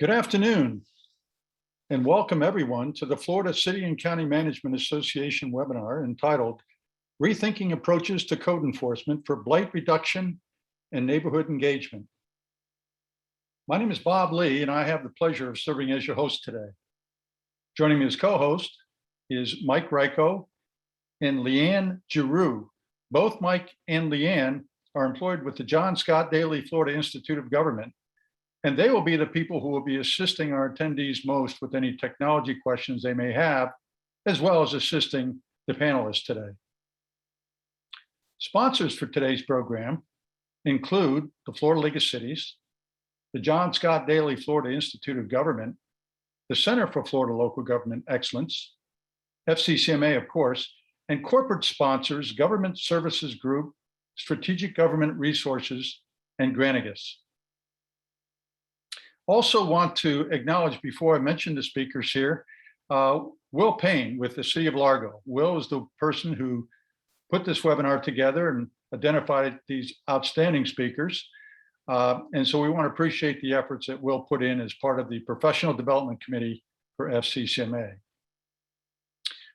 Good afternoon, and welcome everyone to the Florida City and County Management Association webinar entitled Rethinking Approaches to Code Enforcement for Blight Reduction and Neighborhood Engagement. My name is Bob Lee, and I have the pleasure of serving as your host today. Joining me as co-host is Mike Ryko and Leanne Giroux. Both Mike and Leanne are employed with the John Scott Daly Florida Institute of Government, and they will be the people who will be assisting our attendees most with any technology questions they may have, as well as assisting the panelists today. Sponsors for today's program include the Florida League of Cities, the John Scott Daly Florida Institute of Government, the Center for Florida Local Government Excellence, FCCMA, of course, and corporate sponsors, Government Services Group, Strategic Government Resources, and Granicus. Also want to acknowledge, before I mention the speakers here, Will Payne with the City of Largo. Will is the person who put this webinar together and identified these outstanding speakers. And so we want to appreciate the efforts that Will put in as part of the Professional Development Committee for FCCMA.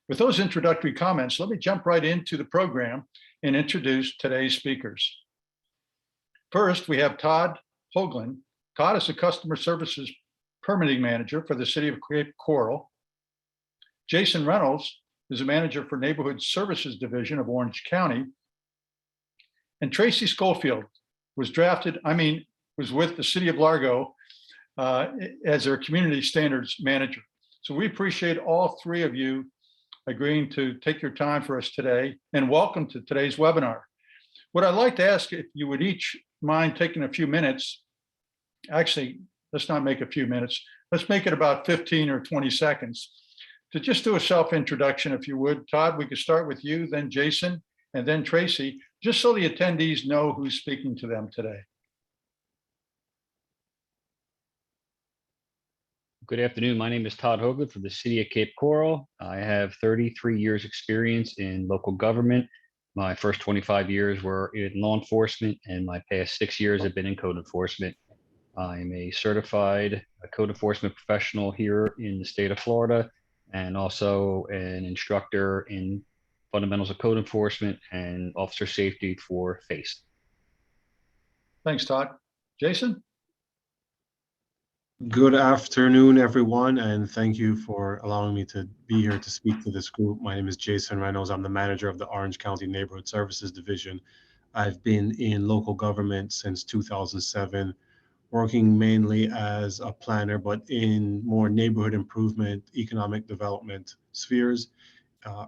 With those introductory comments, let me jump right into the program and introduce today's speakers. First, we have Todd Hoagland. Todd is the Customer Services Permitting Manager for the City of Cape Coral. Jason Reynolds is a Manager for Neighborhood Services Division of Orange County. And Tracy Schofield was with the City of Largo as their Community Standards Manager. So we appreciate all three of you agreeing to take your time for us today, and welcome to today's webinar. What I'd like to ask, if you would each mind taking a few minutes. Actually, let's not make a few minutes. Let's make it about 15 or 20 seconds to just do a self-introduction, if you would. Todd, we could start with you, then Jason, and then Tracy, just so the attendees know who's speaking to them today. Good afternoon. My name is Todd Hoagland from the City of Cape Coral. I have 33 years experience in local government. My first 25 years were in law enforcement, and my past 6 years have been in code enforcement. I'm a certified code enforcement professional here in the state of Florida, and also an instructor in fundamentals of code enforcement and officer safety for FACE. Thanks, Todd. Jason? Good afternoon, everyone, and thank you for allowing me to be here to speak to this group. My name is Jason Reynolds. I'm the manager of the Orange County Neighborhood Services Division. I've been in local government since 2007, working mainly as a planner, but in more neighborhood improvement, economic development spheres.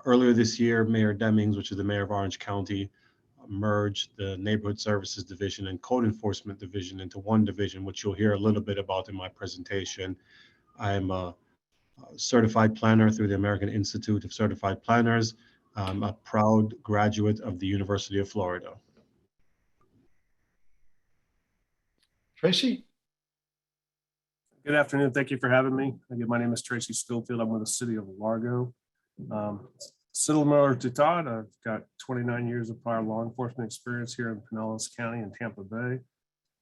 Earlier this year, Mayor Demings, which is the mayor of Orange County, merged the Neighborhood Services Division and Code Enforcement Division into one division, which you'll hear a little bit about in my presentation. I'm a certified planner through the American Institute of Certified Planners. I'm a proud graduate of the University of Florida. Tracy? Good afternoon. Thank you for having me. Again, my name is Tracy Schofield. I'm with the City of Largo. Similar to Todd, I've got 29 years of prior law enforcement experience here in Pinellas County and Tampa Bay.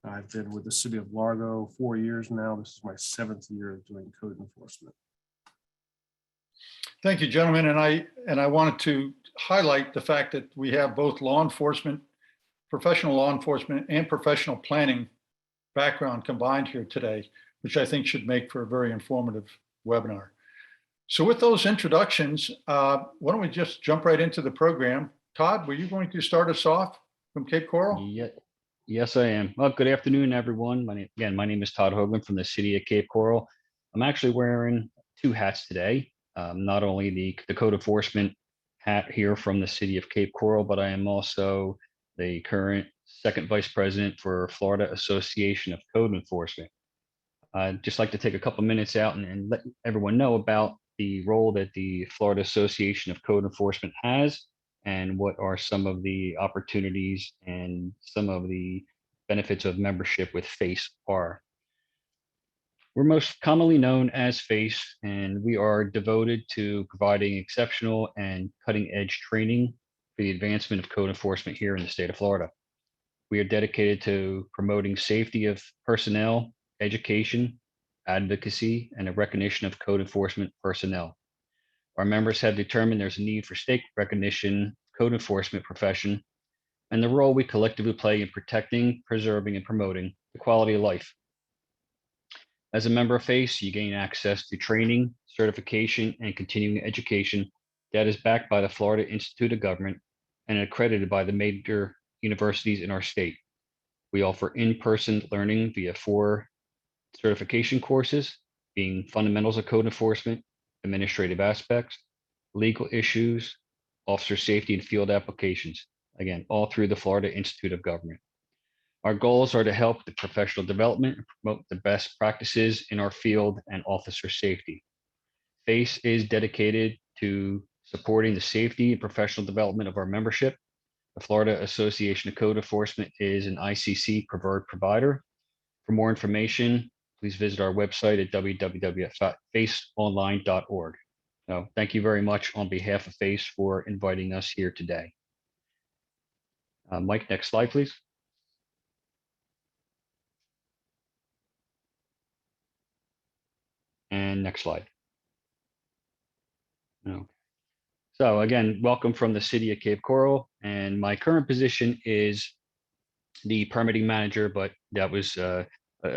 I've been with the City of Largo 4 years now. This is my 7th year of doing code enforcement. Thank you, gentlemen. And I wanted to highlight the fact that we have both law enforcement, professional law enforcement, and professional planning background combined here today, which I think should make for a very informative webinar. So with those introductions, why don't we just jump right into the program? Todd, were you going to start us off from Cape Coral? Yes, I am. Well, good afternoon, everyone. My name is Todd Hoagland from the City of Cape Coral. I'm actually wearing two hats today. Not only the code enforcement hat here from the City of Cape Coral, but I am also the current second vice president for Florida Association of Code Enforcement. I'd just like to take a couple minutes out and let everyone know about the role that the Florida Association of Code Enforcement has, and what are some of the opportunities and some of the benefits of membership with FACE are. We're most commonly known as FACE, and we are devoted to providing exceptional and cutting-edge training for the advancement of code enforcement here in the state of Florida. We are dedicated to promoting safety of personnel, education, advocacy, and a recognition of code enforcement personnel. Our members have determined there's a need for state recognition, code enforcement profession, and the role we collectively play in protecting, preserving, and promoting the quality of life. As a member of FACE, you gain access to training, certification, and continuing education that is backed by the Florida Institute of Government and accredited by the major universities in our state. We offer in-person learning via 4 certification courses, being fundamentals of code enforcement, administrative aspects, legal issues, officer safety, and field applications. Again, all through the Florida Institute of Government. Our goals are to help the professional development and promote the best practices in our field and officer safety. FACE is dedicated to supporting the safety and professional development of our membership. The Florida Association of Code Enforcement is an ICC preferred provider. For more information, please visit our website at www.faceonline.org. So thank you very much on behalf of FACE for inviting us here today. Mike, next slide, please. And next slide. No. So again, welcome from the city of Cape Coral. And my current position is the permitting manager, but that was a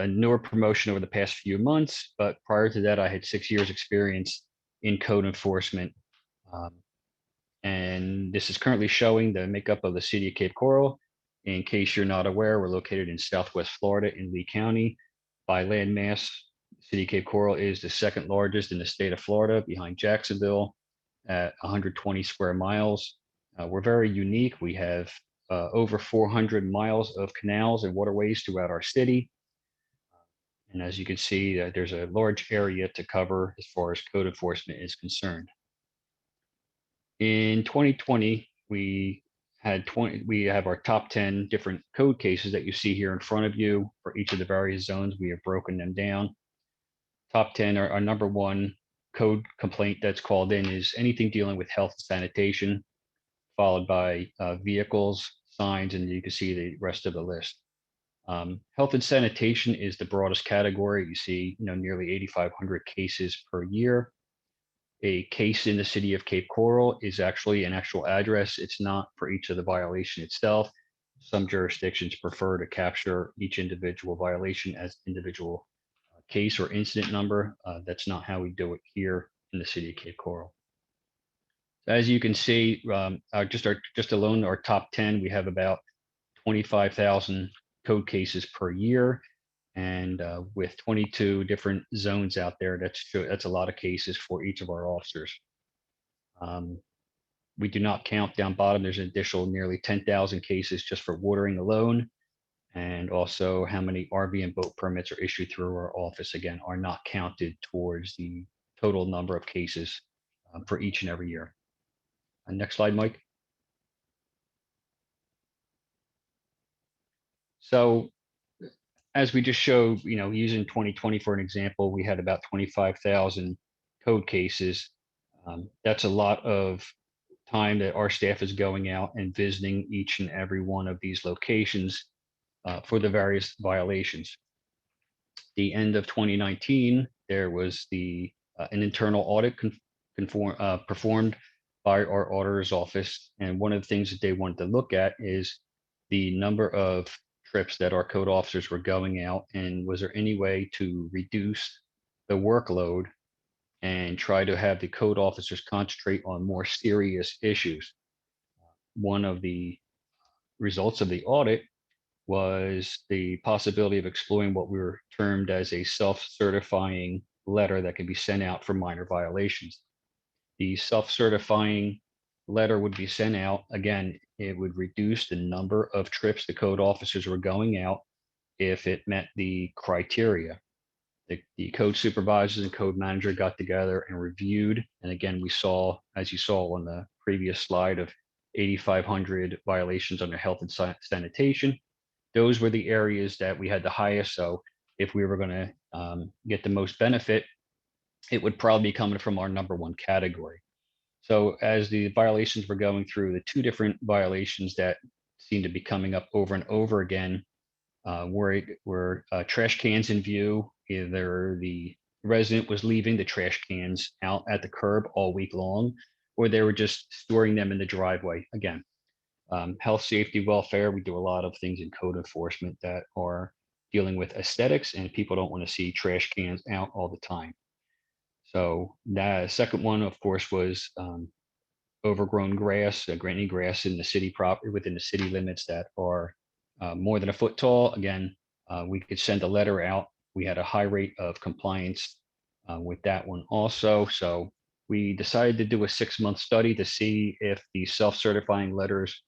newer promotion over the past few months. But prior to that, I had 6 years experience in code enforcement. And this is currently showing the makeup of the city of Cape Coral. In case you're not aware, we're located in Southwest Florida in Lee County. By land mass, City of Cape Coral is the second largest in the state of Florida, behind Jacksonville at 120 square miles. We're very unique. We have over 400 miles of canals and waterways throughout our city. And as you can see, there's a large area to cover as far as code enforcement is concerned. In 2020, we have our top 10 different code cases that you see here in front of you for each of the various zones. We have broken them down. Top 10 are our number 1 code complaint that's called in is anything dealing with health and sanitation, followed by vehicles, signs, and you can see the rest of the list. Health and sanitation is the broadest category. You see, nearly 8,500 cases per year. A case in the city of Cape Coral is actually an actual address. It's not for each of the violation itself. Some jurisdictions prefer to capture each individual violation as individual case or incident number. That's not how we do it here in the city of Cape Coral. As you can see, just alone our top 10, we have about 25,000 code cases per year. And with 22 different zones out there, that's a lot of cases for each of our officers. We do not count down bottom. There's an additional nearly 10,000 cases just for watering alone. And also how many RV and boat permits are issued through our office, again, are not counted towards the total number of cases for each and every year. Next slide, Mike. So as we just showed, using 2020 for an example, we had about 25,000 code cases. That's a lot of time that our staff is going out and visiting each and every one of these locations for the various violations. The end of 2019, there was an internal audit performed by our auditor's office. And one of the things that they wanted to look at is the number of trips that our code officers were going out, and was there any way to reduce the workload and try to have the code officers concentrate on more serious issues. One of the results of the audit was the possibility of exploring what we were termed as a self-certifying letter that could be sent out for minor violations. The self-certifying letter would be sent out. Again, it would reduce the number of trips the code officers were going out if it met the criteria. The code supervisors and code manager got together and reviewed. And again, we saw, as you saw on the previous slide, of 8,500 violations under health and sanitation. Those were the areas that we had the highest. So if we were going to get the most benefit, it would probably be coming from our number 1 category. So as the violations were going through, the 2 different violations that seem to be coming up over and over again were trash cans in view. Either the resident was leaving the trash cans out at the curb all week long, or they were just storing them in the driveway. Again, health, safety, welfare. We do a lot of things in code enforcement that are dealing with aesthetics, and people don't want to see trash cans out all the time. So the second one, of course, was overgrown grass, any grass in the city property within the city limits that are more than a foot tall. Again, we could send a letter out. We had a high rate of compliance with that one also. So we decided to do a 6-month study to see if the self-certifying letters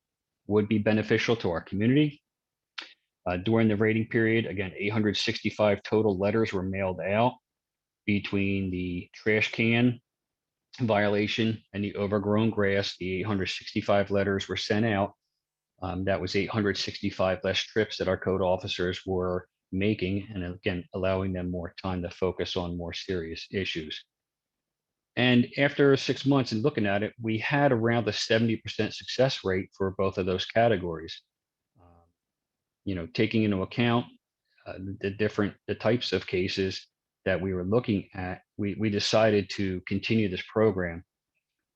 would be beneficial to our community. During the rating period, again, 865 total letters were mailed out between the trash can violation and the overgrown grass. The 865 letters were sent out. That was 865 less trips that our code officers were making, and again, allowing them more time to focus on more serious issues. And after 6 months and looking at it, we had around a 70% success rate for both of those categories. Taking into account the types of cases that we were looking at, we decided to continue this program.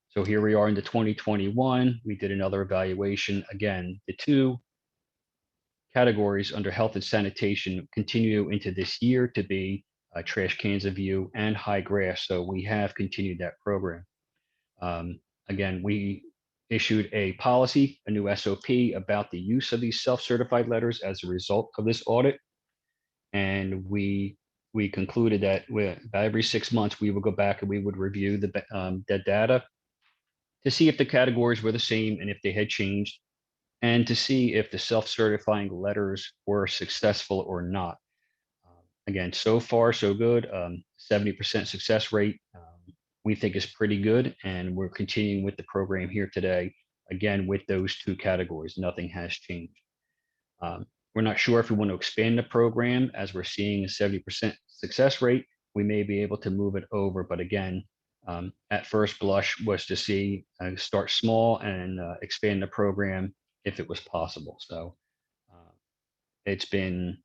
So here we are into 2021. We did another evaluation. Again, the two categories under health and sanitation continue into this year to be trash cans of view and high grass. So we have continued that program. Again, we issued a policy, a new SOP about the use of these self-certified letters as a result of this audit. And we concluded that every 6 months, we would go back and we would review the data to see if the categories were the same and if they had changed, and to see if the self-certifying letters were successful or not. Again, so far, so good. 70% success rate, we think is pretty good. And we're continuing with the program here today, again, with those two categories. Nothing has changed. We're not sure if we want to expand the program as we're seeing a 70% success rate. We may be able to move it over, but again, at first blush was to see start small and expand the program if it was possible. So it's been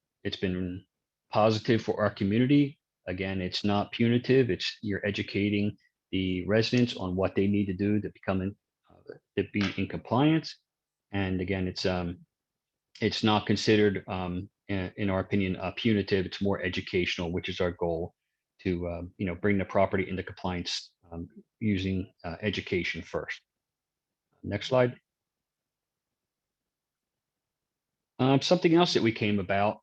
positive for our community. Again, it's not punitive. You're educating the residents on what they need to do to to be in compliance. And again, it's not considered, in our opinion, punitive. It's more educational, which is our goal, to bring the property into compliance using education first. Next slide. Something else that we came about.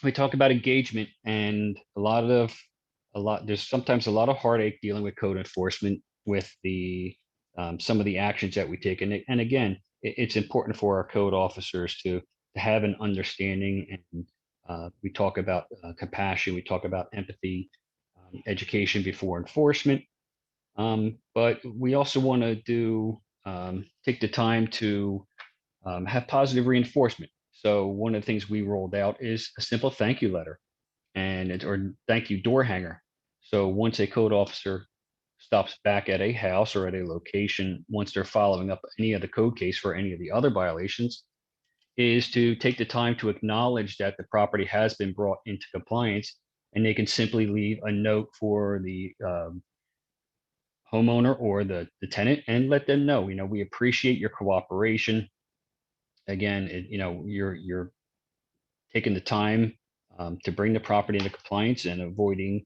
We talk about engagement, and there's sometimes a lot of heartache dealing with code enforcement with some of the actions that we take. And again, it's important for our code officers to have an understanding. And we talk about compassion, we talk about empathy, education before enforcement. But we also want to take the time to have positive reinforcement. So one of the things we rolled out is a simple thank you letter or thank you door hanger. So once a code officer stops back at a house or at a location, once they're following up any of the code case for any of the other violations, is to take the time to acknowledge that the property has been brought into compliance, and they can simply leave a note for the homeowner or the tenant and let them know, we appreciate your cooperation. Again, you're taking the time to bring the property into compliance and avoiding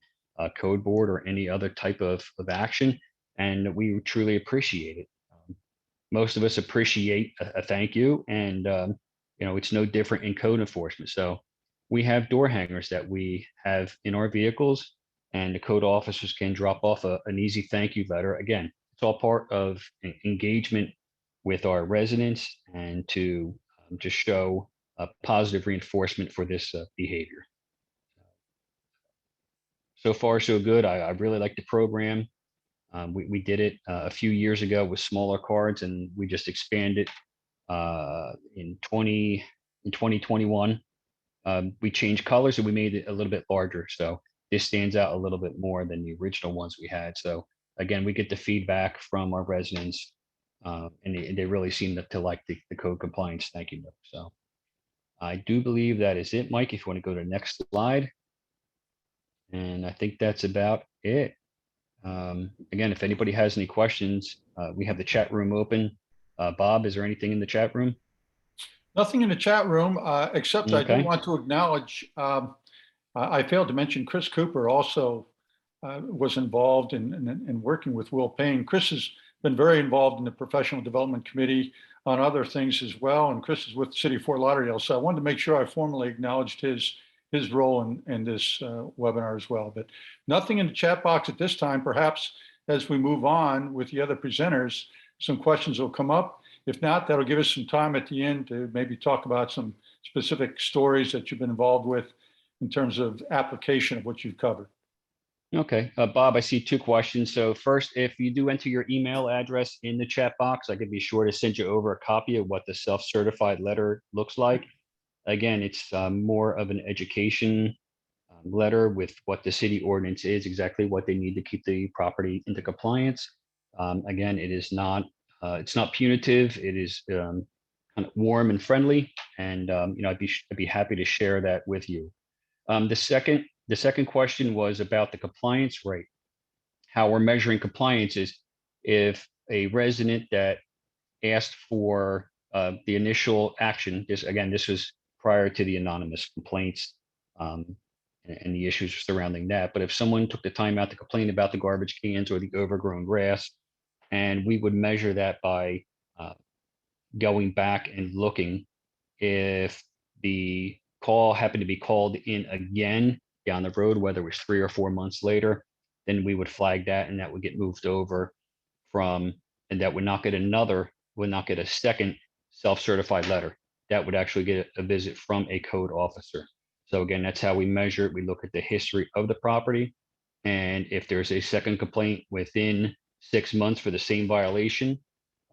code board or any other type of action. And we truly appreciate it. Most of us appreciate a thank you, and it's no different in code enforcement. So we have door hangers that we have in our vehicles, and the code officers can drop off an easy thank you letter. Again, it's all part of engagement with our residents and to just show a positive reinforcement for this behavior. So far, so good. I really like the program. We did it a few years ago with smaller cards, and we just expanded in 2021. We changed colors and we made it a little bit larger. So this stands out a little bit more than the original ones we had. So again, we get the feedback from our residents, and they really seem to like the code compliance thank you note. So I do believe that is it, Mike, if you want to go to the next slide. And I think that's about it. Again, if anybody has any questions, we have the chat room open. Bob, is there anything in the chat room? Nothing in the chat room, except I do Okay. want to acknowledge, I failed to mention Chris Cooper also was involved in working with Will Payne. Chris has been very involved in the Professional Development Committee on other things as well, and Chris is with the City of Fort Lauderdale. So I wanted to make sure I formally acknowledged his role in this webinar as well. But nothing in the chat box at this time. Perhaps as we move on with the other presenters, some questions will come up. If not, that'll give us some time at the end to maybe talk about some specific stories that you've been involved with in terms of application of what you've covered. Okay, Bob, I see two questions. So first, if you do enter your email address in the chat box, I could be sure to send you over a copy of what the self-certified letter looks like. Again, it's more of an education letter with what the city ordinance is, exactly what they need to keep the property into compliance. Again, it is not, it's not punitive. It is kind of warm and friendly, and I'd be happy to share that with you. The second question was about the compliance rate. How we're measuring compliance is if a resident that asked for the initial action, this was prior to the anonymous complaints and the issues surrounding that. But if someone took the time out to complain about the garbage cans or the overgrown grass, and we would measure that by going back and looking if the call happened to be called in again down the road, whether it was 3 or 4 months later, then we would flag that, and that would get moved over from, and that would not get a second self-certified letter. That would actually get a visit from a code officer. So again, that's how we measure it. We look at the history of the property, and if there's a second complaint within 6 months for the same violation,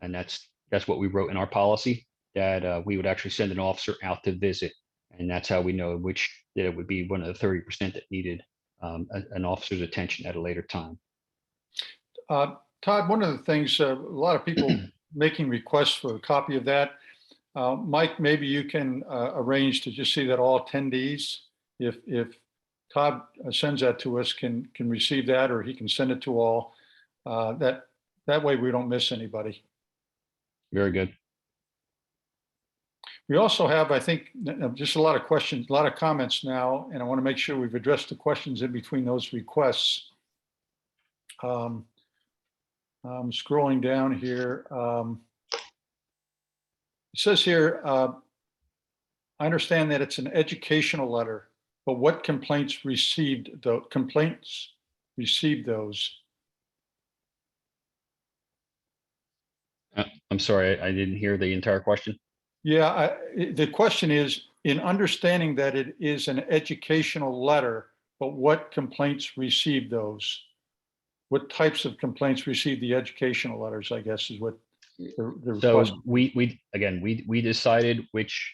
and that's what we wrote in our policy, that we would actually send an officer out to visit. And that's how we know that it would be one of the 30% that needed an officer's attention at a later time. Todd, one of the things, a lot of people making requests for a copy of that. Mike, maybe you can arrange to just see that all attendees, if Todd sends that to us, can receive that, or he can send it to all. That way we don't miss anybody. Very good. We also have, I think, just a lot of questions, a lot of comments now, and I want to make sure we've addressed the questions in between those requests. I'm scrolling down here. It says here, I understand that it's an educational letter, but what complaints received those? I'm sorry, I didn't hear the entire question. Yeah, the question is, in understanding that it is an educational letter, but what complaints received those? What types of complaints received the educational letters, I guess, is what the request. So we decided which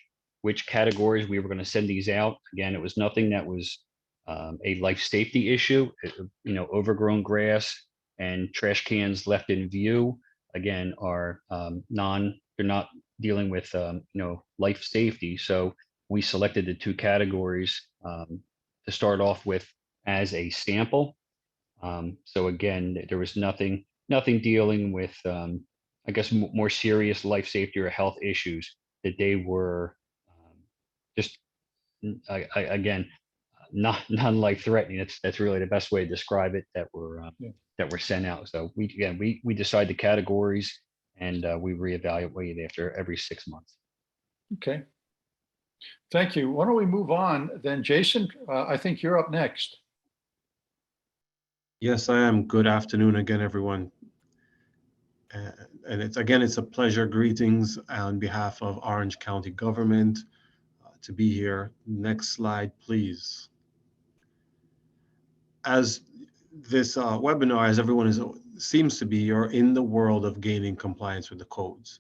categories we were going to send these out. Again, it was nothing that was a life safety issue. Overgrown grass and trash cans left in view, again, are they're not dealing with life safety. So we selected the two categories to start off with as a sample. So again, there was nothing dealing with I guess more serious life safety or health issues, that they were just again non-life threatening. That's really the best way to describe it, that were sent out. So we decide the categories, and we reevaluate after every 6 months. Okay. Thank you. Why don't we move on then? Jason, I think you're up next. Yes, I am. Good afternoon again, everyone. And it's a pleasure. Greetings on behalf of Orange County government to be here. Next slide, please. As this webinar, as everyone seems to be, you're in the world of gaining compliance with the codes.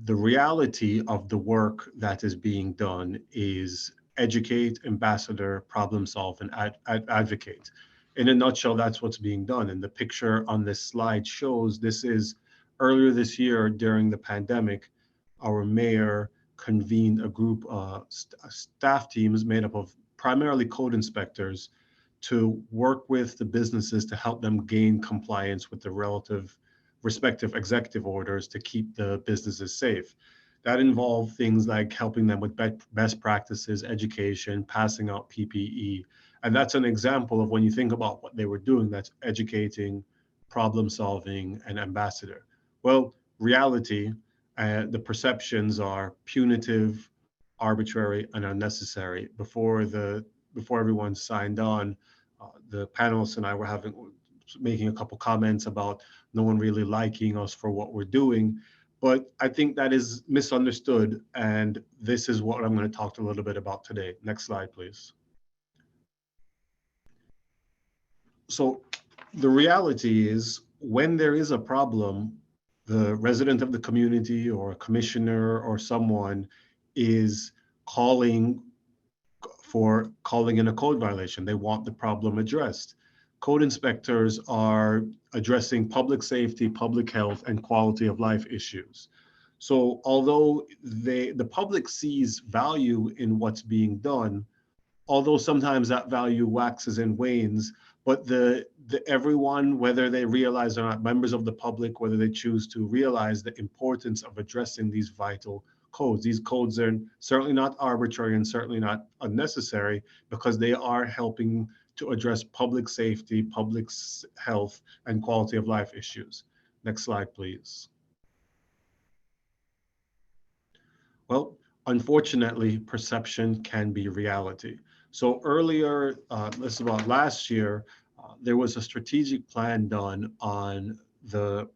The reality of the work that is being done is educate, ambassador, problem solve, and advocate. In a nutshell, that's what's being done. And the picture on this slide shows this is earlier this year during the pandemic. Our mayor convened a group of staff teams made up of primarily code inspectors to work with the businesses to help them gain compliance with the respective executive orders to keep the businesses safe. That involved things like helping them with best practices, education, passing out PPE. And that's an example of when you think about what they were doing, that's educating, problem solving, and ambassador. Well, reality, the perceptions are punitive, arbitrary, and unnecessary. Before everyone signed on, the panelists and I were making a couple comments about no one really liking us for what we're doing. But I think that is misunderstood, and this is what I'm going to talk a little bit about today. Next slide, please. So the reality is, when there is a problem, the resident of the community or a commissioner or someone is calling in a code violation. They want the problem addressed. Code inspectors are addressing public safety, public health, and quality of life issues. So although the public sees value in what's being done, although sometimes that value waxes and wanes, but everyone, whether they realize or not, members of the public, whether they choose to realize the importance of addressing these vital codes. These codes are certainly not arbitrary and certainly not unnecessary, because they are helping to address public safety, public health, and quality of life issues. Next slide, please. Well, unfortunately, perception can be reality. So earlier, this is about last year, there was a strategic plan done on the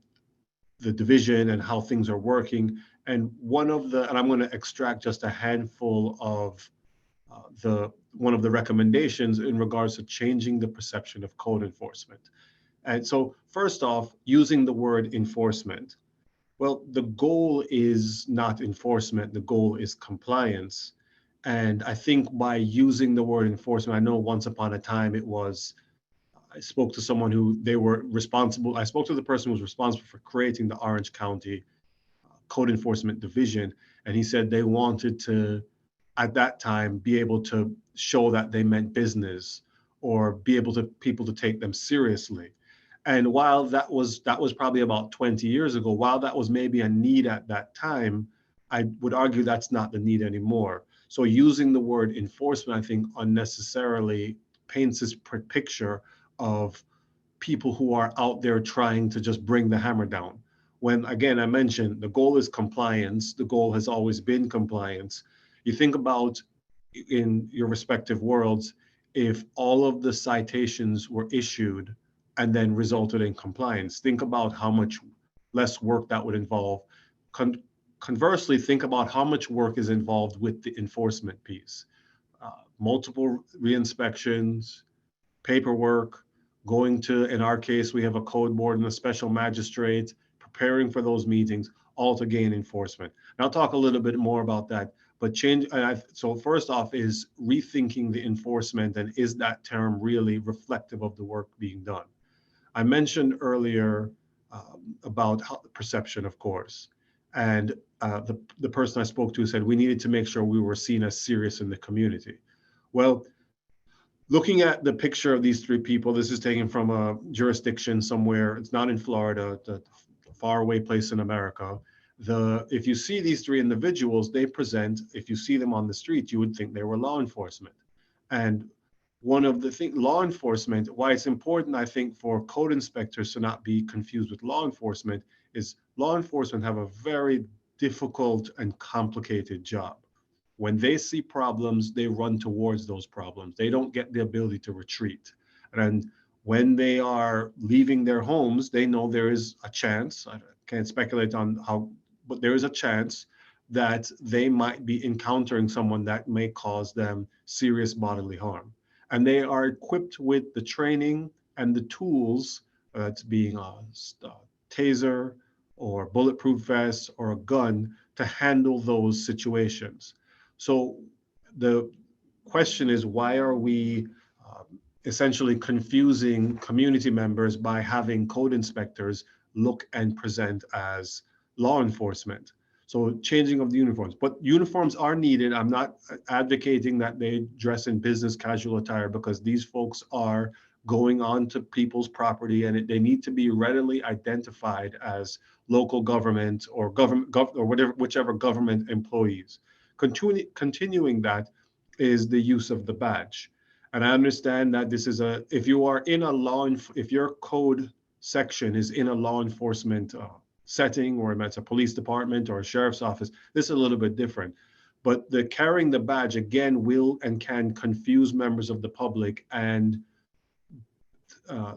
division and how things are working. And and I'm going to extract just a handful of one of the recommendations in regards to changing the perception of code enforcement. And so first off, using the word enforcement. Well, the goal is not enforcement, the goal is compliance. And I think by using the word enforcement, I know once upon a time I spoke to someone I spoke to the person who was responsible for creating the Orange County Code Enforcement Division, and he said they wanted to, at that time, be able to show that they meant business or be able to people to take them seriously. And while that was probably about 20 years ago, while that was maybe a need at that time, I would argue that's not the need anymore. So using the word enforcement, I think, unnecessarily paints this picture of people who are out there trying to just bring the hammer down. When, again, I mentioned the goal is compliance. The goal has always been compliance. You think about, in your respective worlds, if all of the citations were issued and then resulted in compliance, think about how much less work that would involve. Conversely, think about how much work is involved with the enforcement piece. Multiple re-inspections, paperwork, going to, in our case, we have a code board and a special magistrate, preparing for those meetings, all to gain enforcement. And I'll talk a little bit more about that, but so first off is rethinking the enforcement, and is that term really reflective of the work being done? I mentioned earlier about perception, of course, and the person I spoke to said we needed to make sure we were seen as serious in the community. Well, looking at the picture of these three people, this is taken from a jurisdiction somewhere. It's not in Florida, it's a faraway place in America. If you see these three individuals, they present, if you see them on the street, you would think they were law enforcement. And one of the things, law enforcement, why it's important, I think, for code inspectors to not be confused with law enforcement, is law enforcement have a very difficult and complicated job. When they see problems, they run towards those problems. They don't get the ability to retreat. And when they are leaving their homes, they know there is a chance, I can't speculate on how, but there is a chance that they might be encountering someone that may cause them serious bodily harm. And they are equipped with the training and the tools, it's being a taser or bulletproof vest or a gun, to handle those situations. So the question is, why are we essentially confusing community members by having code inspectors look and present as law enforcement? So changing of the uniforms, but uniforms are needed. I'm not advocating that they dress in business casual attire, because these folks are going on to people's property, and they need to be readily identified as local government or or whatever, whichever government employees. Continuing that is the use of the badge. And I understand that this is if you are in a if your code section is in a law enforcement setting, or if it's a police department or a sheriff's office, this is a little bit different. But the carrying the badge, again, will and can confuse members of the public. And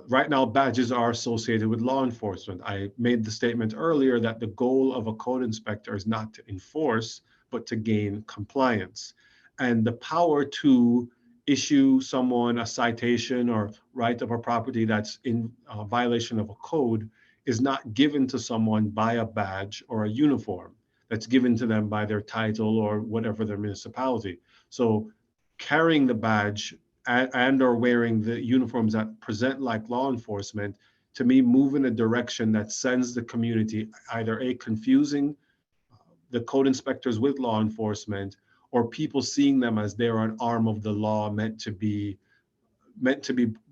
right now, badges are associated with law enforcement. I made the statement earlier that the goal of a code inspector is not to enforce, but to gain compliance. And the power to issue someone a citation or right of a property that's in violation of a code is not given to someone by a badge or a uniform. That's given to them by their title or whatever their municipality. So carrying the badge and or wearing the uniforms that present like law enforcement, to me, move in a direction that sends the community either confusing the code inspectors with law enforcement, or people seeing them as they're an arm of the law meant to be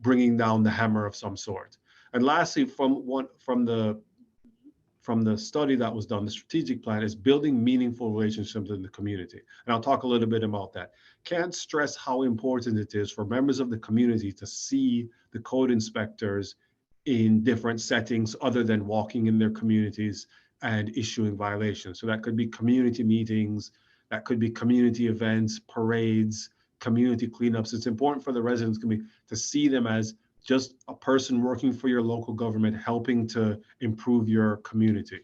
bringing down the hammer of some sort. And lastly, from the study that was done, the strategic plan is building meaningful relationships in the community. And I'll talk a little bit about that. Can't stress how important it is for members of the community to see the code inspectors in different settings other than walking in their communities and issuing violations. So that could be community meetings, that could be community events, parades, community cleanups. It's important for the residents to see them as just a person working for your local government, helping to improve your community.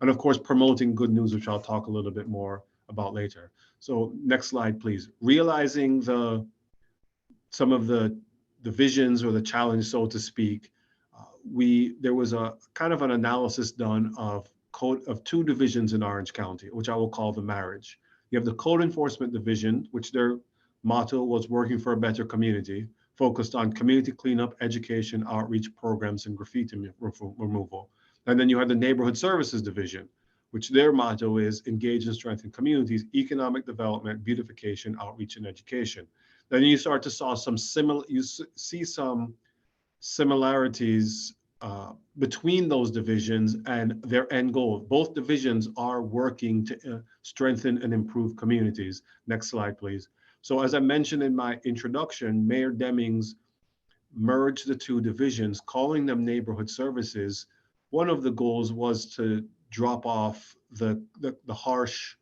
And of course, promoting good news, which I'll talk a little bit more about later. So next slide, please. Realizing some of the visions or the challenge, so to speak, there was a kind of an analysis done of two divisions in Orange County, which I will call the marriage. You have the Code Enforcement Division, which their motto was working for a better community, focused on community cleanup, education, outreach programs, and graffiti removal. And then you have the Neighborhood Services Division, which their motto is engage and strengthen communities, economic development, beautification, outreach, and education. Then you start to see some similarities between those divisions and their end goal. Both divisions are working to strengthen and improve communities. Next slide, please. So as I mentioned in my introduction, Mayor Demings merged the two divisions, calling them neighborhood services. One of the goals was to drop off the harsh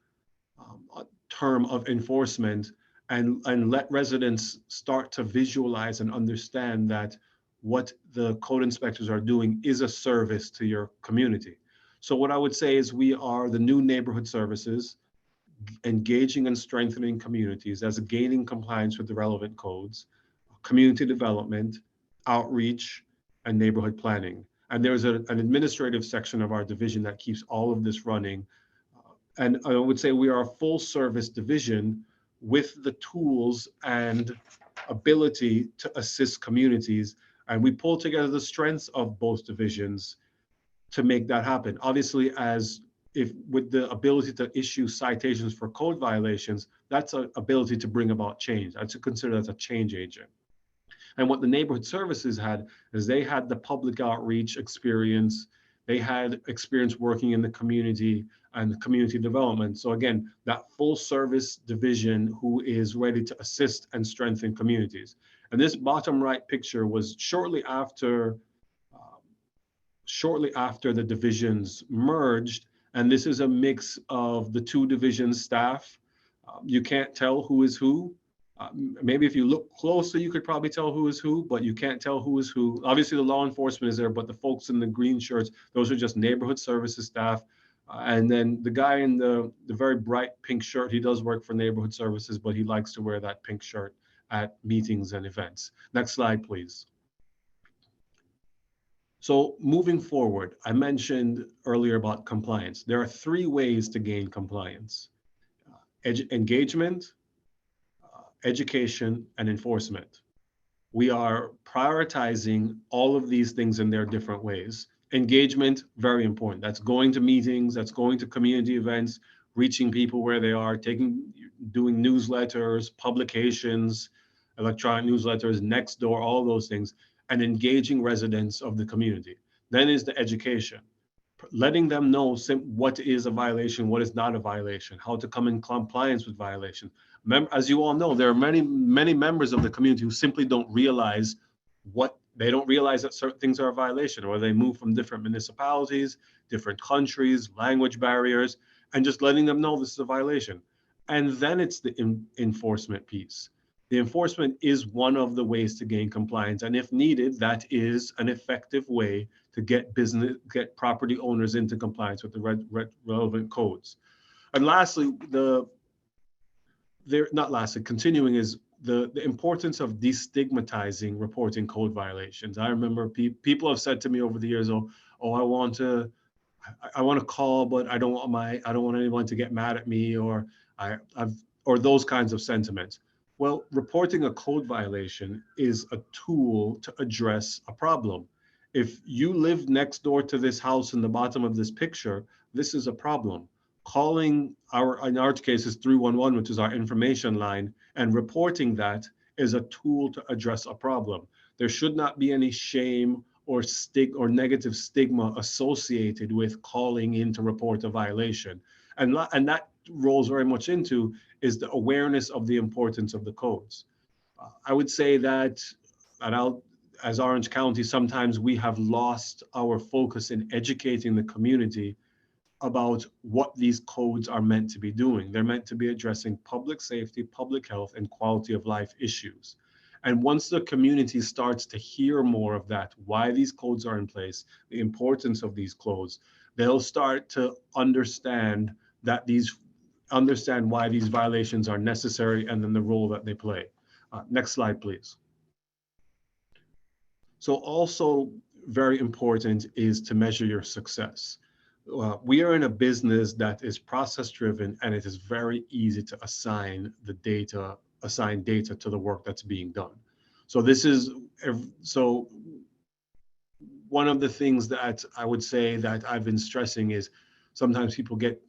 term of enforcement and let residents start to visualize and understand that what the code inspectors are doing is a service to your community. So what I would say is we are the new neighborhood services, engaging and strengthening communities as gaining compliance with the relevant codes, community development, outreach, and neighborhood planning. And there's an administrative section of our division that keeps all of this running. And I would say we are a full service division with the tools and ability to assist communities. And we pull together the strengths of both divisions to make that happen. Obviously, with the ability to issue citations for code violations, that's an ability to bring about change. I would consider that a change agent. And what the neighborhood services had is they had the public outreach experience. They had experience working in the community and community development. So again, that full service division who is ready to assist and strengthen communities. And this bottom right picture was shortly after the divisions merged. And this is a mix of the two divisions staff. You can't tell who is who. Maybe if you look closer, you could probably tell who is who, but you can't tell who is who. Obviously, the law enforcement is there, but the folks in the green shirts, those are just neighborhood services staff. And then the guy in the very bright pink shirt, he does work for neighborhood services, but he likes to wear that pink shirt at meetings and events. Next slide, please. So moving forward, I mentioned earlier about compliance. There are three ways to gain compliance: engagement, education, and enforcement. We are prioritizing all of these things in their different ways. Engagement, very important. That's going to meetings, that's going to community events. reaching people where they are, doing newsletters, publications, electronic newsletters, next door, all those things, and engaging residents of the community. Then is the education, letting them know what is a violation, what is not a violation, how to come in compliance with violation. As you all know, there are many members of the community who simply don't realize that certain things are a violation, or they move from different municipalities, different countries, language barriers, and just letting them know this is a violation. And then it's the enforcement piece. The enforcement is one of the ways to gain compliance. And if needed, that is an effective way to get property owners into compliance with the relevant codes. And lastly, continuing is the importance of destigmatizing reporting code violations. I remember people have said to me over the years, oh, I want to call, but I don't want anyone to get mad at me, or those kinds of sentiments. Well, reporting a code violation is a tool to address a problem. If you live next door to this house in the bottom of this picture, this is a problem. Calling in our case is 311, which is our information line, and reporting that is a tool to address a problem. There should not be any shame or negative stigma associated with calling in to report a violation. And that rolls very much into is the awareness of the importance of the codes. I would say that as Orange County, sometimes we have lost our focus in educating the community about what these codes are meant to be doing. They're meant to be addressing public safety, public health, and quality of life issues. And once the community starts to hear more of that, why these codes are in place, the importance of these codes, they'll start to understand why these violations are necessary, and then the role that they play. Next slide, please. So also very important is to measure your success. We are in a business that is process driven, and it is very easy to assign data to the work that's being done. So one of the things that I would say that I've been stressing is sometimes people get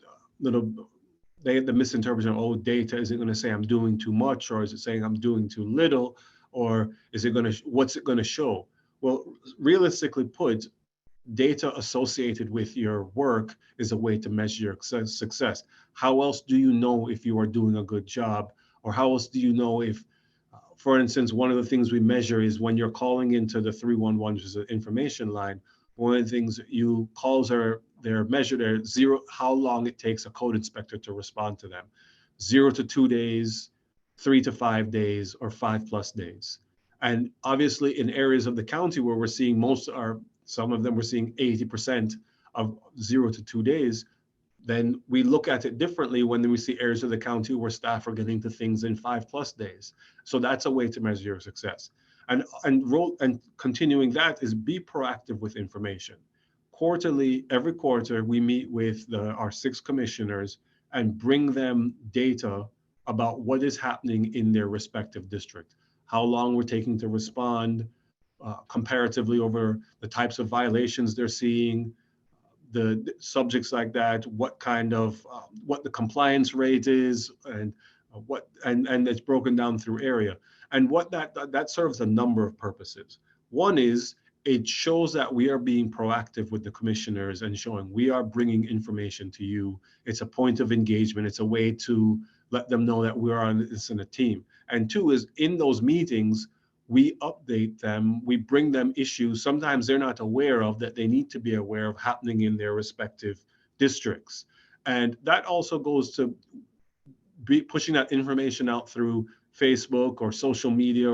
they get the misinterpretation, oh, data, is it going to say I'm doing too much, or is it saying I'm doing too little, or what's it going to show? Well, realistically put, data associated with your work is a way to measure your success. How else do you know if you are doing a good job? Or how else do you know if, for instance, one of the things we measure is when you're calling into the 311, which is an information line, one of the things they're measured at zero, how long it takes a code inspector to respond to them. 0 to 2 days, 3 to 5 days, or 5+ days. And obviously in areas of the county where we're seeing some of them we're seeing 80% of 0 to 2 days, then we look at it differently when we see areas of the county where staff are getting to things in 5+ days. So that's a way to measure your success. And continuing that is be proactive with information. Every quarter, we meet with our 6 commissioners and bring them data about what is happening in their respective district, how long we're taking to respond, comparatively over the types of violations they're seeing, the subjects like that, what the compliance rate is, and it's broken down through area. And what that serves a number of purposes. One is it shows that we are being proactive with the commissioners and showing we are bringing information to you. It's a point of engagement. It's a way to let them know that we're on this in a team. And 2 is in those meetings, we update them, we bring them issues sometimes they're not aware of that they need to be aware of happening in their respective districts. And that also goes to pushing that information out through Facebook or social media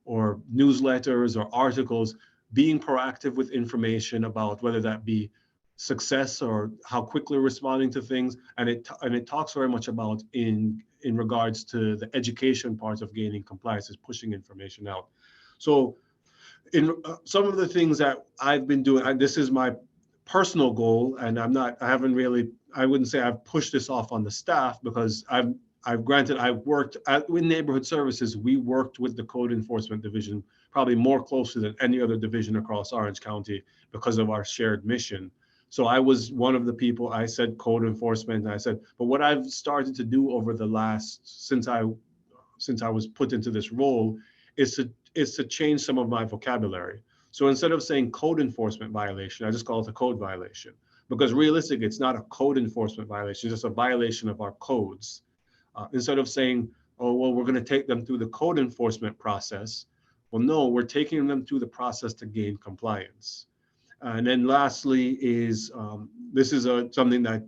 or newsletters or articles, being proactive with information about whether that be success or how quickly responding to things. And it talks very much about in regards to the education part of gaining compliance is pushing information out. So in some of the things that I've been doing, and this is my personal goal, and I wouldn't say I've pushed this off on the staff, because I've worked with neighborhood services. We worked with the code enforcement division probably more closely than any other division across Orange County because of our shared mission. So I was one of the people, I said code enforcement, and I said, but what I've started to do over the last, since I was put into this role, is to change some of my vocabulary. So instead of saying code enforcement violation, I just call it a code violation. Because realistically, it's not a code enforcement violation, it's just a violation of our codes. Instead of saying, oh, well, we're going to take them through the code enforcement process. Well, no, we're taking them through the process to gain compliance. And then lastly is, this is something that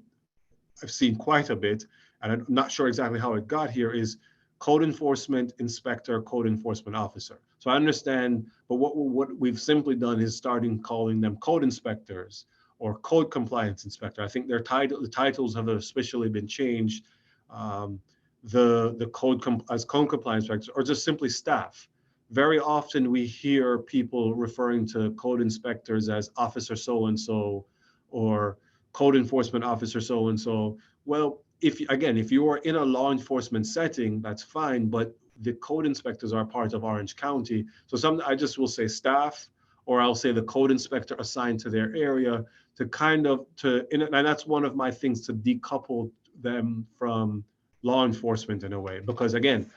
I've seen quite a bit, and I'm not sure exactly how it got here, is code enforcement inspector, code enforcement officer. So I understand, but what we've simply done is starting calling them code inspectors or code compliance inspector. I think the titles have officially been changed. The code as code compliance inspectors, or just simply staff. Very often we hear people referring to code inspectors as officer so-and-so or code enforcement officer so-and-so. Well, if you are in a law enforcement setting, that's fine, but the code inspectors are part of Orange County. So I just will say staff, or I'll say the code inspector assigned to their area and that's one of my things, to decouple them from law enforcement in a way, because again,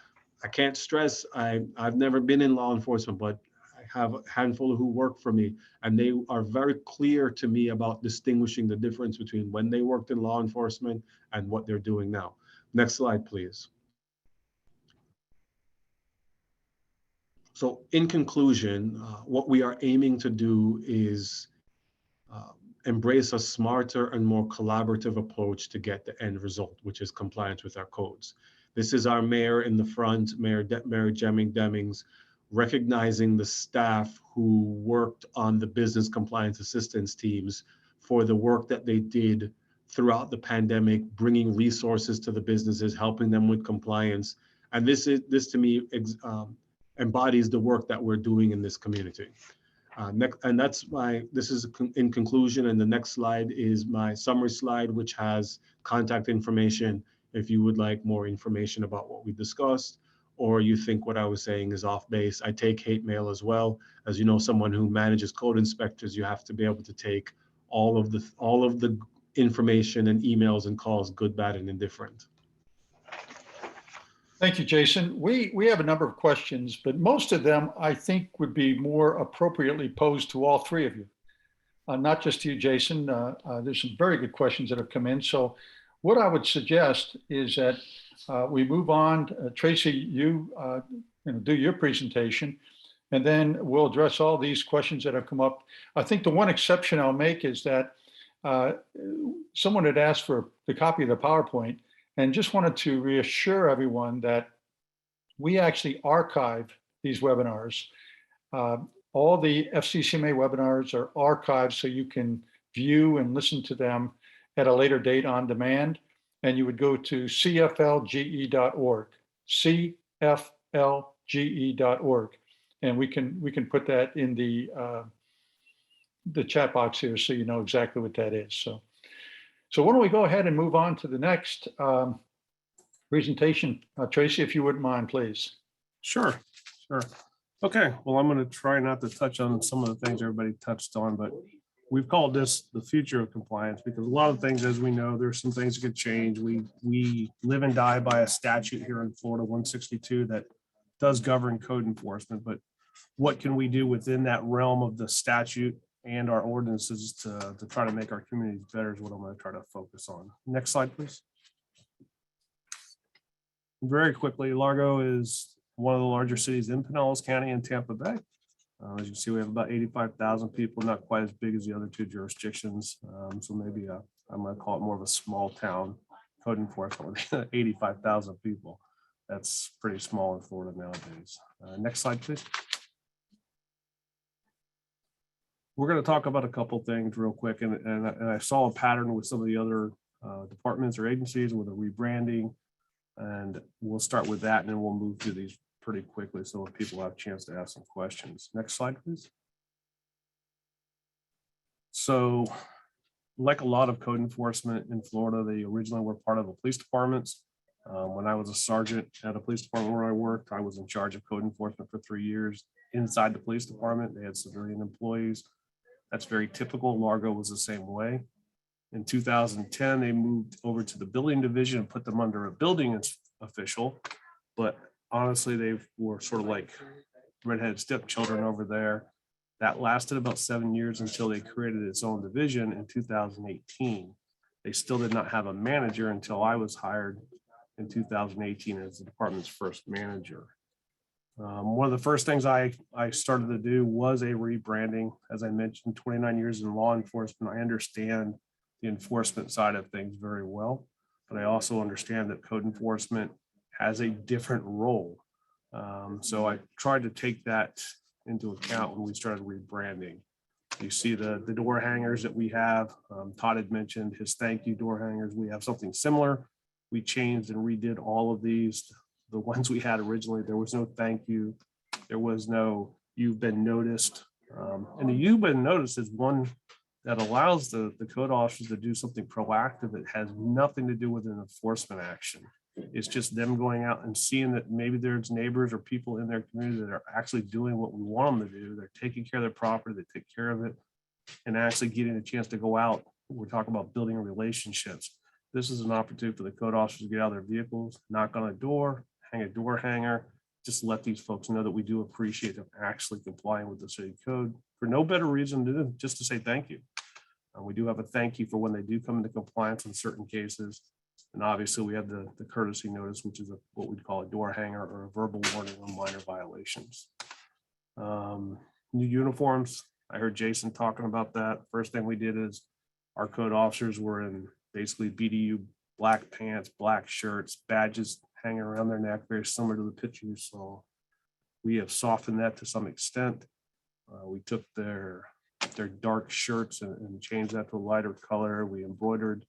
I can't stress, I've never been in law enforcement, but I have a handful who work for me, and they are very clear to me about distinguishing the difference between when they worked in law enforcement and what they're doing now. Next slide, please. So in conclusion, what we are aiming to do is embrace a smarter and more collaborative approach to get the end result, which is compliance with our codes. This is our mayor in the front, Mayor Jemming Demings, recognizing the staff who worked on the business compliance assistance teams for the work that they did throughout the pandemic, bringing resources to the businesses, helping them with compliance. And this to me embodies the work that we're doing in this community. This is in conclusion, and the next slide is my summary slide, which has contact information if you would like more information about what we discussed, or you think what I was saying is off base. I take hate mail as well. As you know, someone who manages code inspectors, you have to be able to take all of the information and emails and calls, good, bad, and indifferent. Thank you, Jason. We have a number of questions, but most of them I think would be more appropriately posed to all three of you, not just to you, Jason. There's some very good questions that have come in. So what I would suggest is that we move on. Tracy, you do your presentation, and then we'll address all these questions that have come up. I think the one exception I'll make is that someone had asked for the copy of the PowerPoint, and just wanted to reassure everyone that we actually archive these webinars. All the FCCMA webinars are archived so you can view and listen to them at a later date on demand. And you would go to cflge.org, cflge.org. And we can put that in the chat box here so you know exactly what that is. So why don't we go ahead and move on to the next presentation. Tracy, if you wouldn't mind, please. Sure. Okay, well, I'm going to try not to touch on some of the things everybody touched on, but we've called this the future of compliance because a lot of things, as we know, there's some things that could change. We live and die by a statute here in Florida, 162, that does govern code enforcement, but what can we do within that realm of the statute and our ordinances to try to make our communities better is what I'm going to try to focus on. Next slide, please. Very quickly, Largo is one of the larger cities in Pinellas County and Tampa Bay. As you see, we have about 85,000 people, not quite as big as the other two jurisdictions. So maybe I'm going to call it more of a small town code enforcement with 85,000 people. That's pretty small in Florida nowadays. Next slide, please. We're going to talk about a couple things real quick, and I saw a pattern with some of the other departments or agencies with a rebranding, and we'll start with that, and then we'll move through these pretty quickly so if people have a chance to ask some questions. Next slide, please. So, like a lot of code enforcement in Florida, they originally were part of the police departments. When I was a sergeant at a police department where I worked, I was in charge of code enforcement for 3 years. Inside the police department, they had civilian employees. That's very typical. Largo was the same way. In 2010, they moved over to the building division and put them under a building official. But honestly, they were sort of like redheaded stepchildren over there. That lasted about 7 years until they created its own division in 2018. They still did not have a manager until I was hired in 2018 as the department's first manager. One of the first things I started to do was a rebranding. As I mentioned, 29 years in law enforcement, I understand the enforcement side of things very well, but I also understand that code enforcement has a different role. So I tried to take that into account when we started rebranding. You see the door hangers that we have. Todd had mentioned his thank you door hangers. We have something similar. We changed and redid all of these. The ones we had originally, there was no thank you. There was no you've been noticed. And the you've been noticed is one that allows the code officers to do something proactive. It has nothing to do with an enforcement action. It's just them going out and seeing that maybe there's neighbors or people in their community that are actually doing what we want them to do. They're taking care of their property, they take care of it, and actually getting a chance to go out. We're talking about building relationships. This is an opportunity for the code officers to get out of their vehicles, knock on a door, hang a door hanger, just let these folks know that we do appreciate them actually complying with the city code for no better reason than just to say thank you. We do have a thank you for when they do come into compliance in certain cases. And obviously we have the courtesy notice, which is what we'd call a door hanger or a verbal warning on minor violations. New uniforms. I heard Jason talking about that. First thing we did is our code officers were in basically BDU black pants, black shirts, badges hanging around their neck, very similar to the picture you saw. We have softened that to some extent. We took their dark shirts and changed that to a lighter color. We embroidered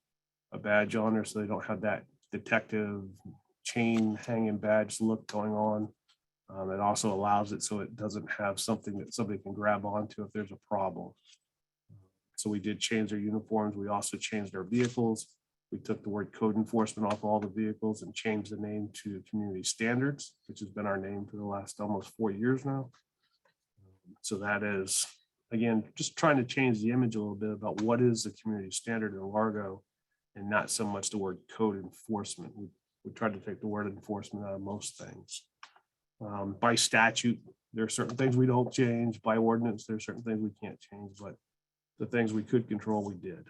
a badge on there so they don't have that detective chain hanging badge look going on. It also allows it so it doesn't have something that somebody can grab onto if there's a problem. So we did change their uniforms. We also changed our vehicles. We took the word code enforcement off all the vehicles and changed the name to community standards, which has been our name for the last almost 4 years now. So that is, again, just trying to change the image a little bit about what is the community standard in Largo and not so much the word code enforcement. We tried to take the word enforcement out of most things. By statute, there are certain things we don't change. By ordinance, there are certain things we can't change, but the things we could control, we did.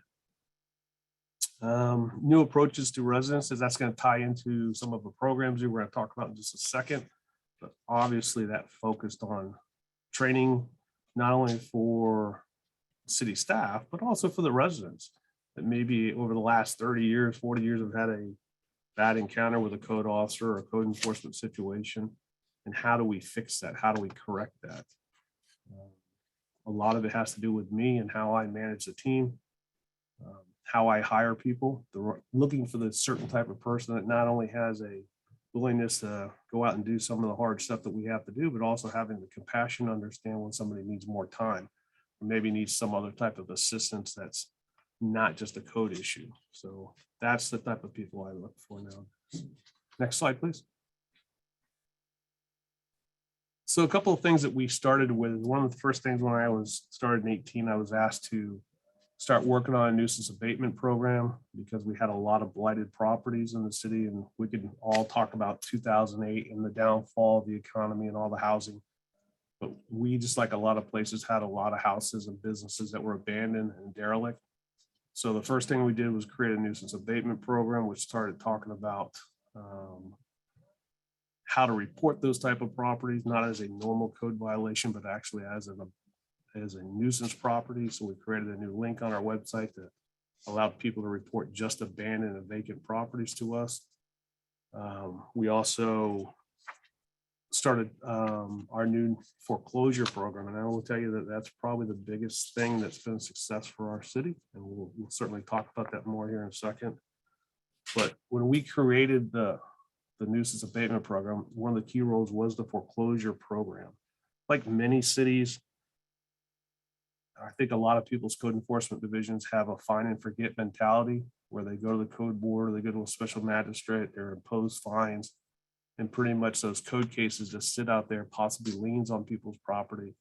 New approaches to residences, that's going to tie into some of the programs we're going to talk about in just a second. But obviously that focused on training, not only for city staff, but also for the residents that maybe over the last 30 years, 40 years have had a bad encounter with a code officer or a code enforcement situation. And how do we fix that? How do we correct that? A lot of it has to do with me and how I manage the team, how I hire people. Looking for the certain type of person that not only has a willingness to go out and do some of the hard stuff that we have to do, but also having the compassion to understand when somebody needs more time, or maybe needs some other type of assistance that's not just a code issue. So that's the type of people I look for now. Next slide, please. So a couple of things that we started with. One of the first things when I was started in 18, I was asked to start working on a nuisance abatement program because we had a lot of blighted properties in the city, and we could all talk about 2008 and the downfall of the economy and all the housing. But we, just like a lot of places, had a lot of houses and businesses that were abandoned and derelict. So the first thing we did was create a nuisance abatement program, which started talking about how to report those type of properties, not as a normal code violation, but actually as a nuisance property. So we created a new link on our website that allowed people to report just abandoned and vacant properties to us. We also started our new foreclosure program, and I will tell you that that's probably the biggest thing that's been a success for our city, and we'll certainly talk about that more here in a second. But when we created the nuisance abatement program, one of the key roles was the foreclosure program. Like many cities, I think a lot of people's code enforcement divisions have a fine and forget mentality where they go to the code board or they go to a special magistrate, they're imposed fines, and pretty much those code cases just sit out there, possibly liens on people's property.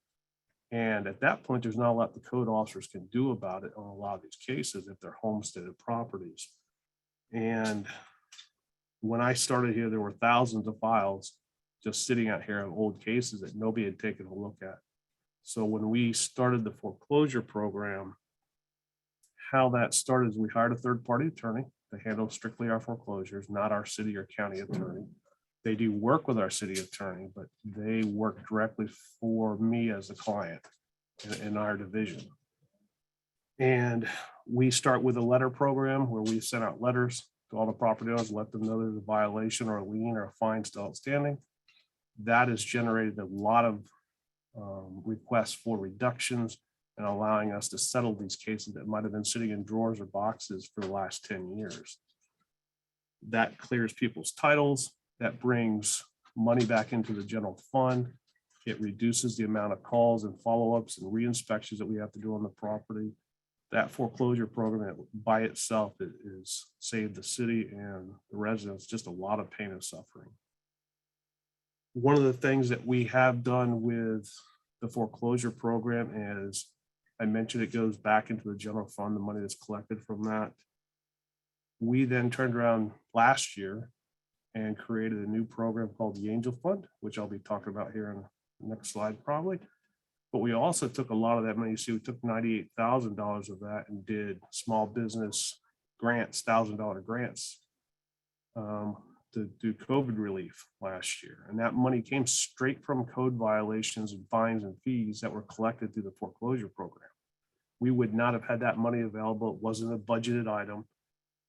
And at that point, there's not a lot the code officers can do about it on a lot of these cases if they're homesteaded properties. And when I started here, there were thousands of files just sitting out here of old cases that nobody had taken a look at. So when we started the foreclosure program, how that started is we hired a third-party attorney to handle strictly our foreclosures, not our city or county attorney. They do work with our city attorney, but they work directly for me as a client in our division. And we start with a letter program where we send out letters to all the property owners, let them know there's a violation or a lien or a fine still outstanding. That has generated a lot of requests for reductions and allowing us to settle these cases that might have been sitting in drawers or boxes for the last 10 years. That clears people's titles. That brings money back into the general fund. It reduces the amount of calls and follow-ups and re-inspections that we have to do on the property. That foreclosure program by itself is saved the city and the residents just a lot of pain and suffering. One of the things that we have done with the foreclosure program is, I mentioned it goes back into the general fund, the money that's collected from that. We then turned around last year and created a new program called the Angel Fund, which I'll be talking about here in the next slide probably. But we also took a lot of that money. You see, we took $98,000 of that and did small business grants, $1,000 grants to do COVID relief last year. And that money came straight from code violations and fines and fees that were collected through the foreclosure program. We would not have had that money available. It wasn't a budgeted item.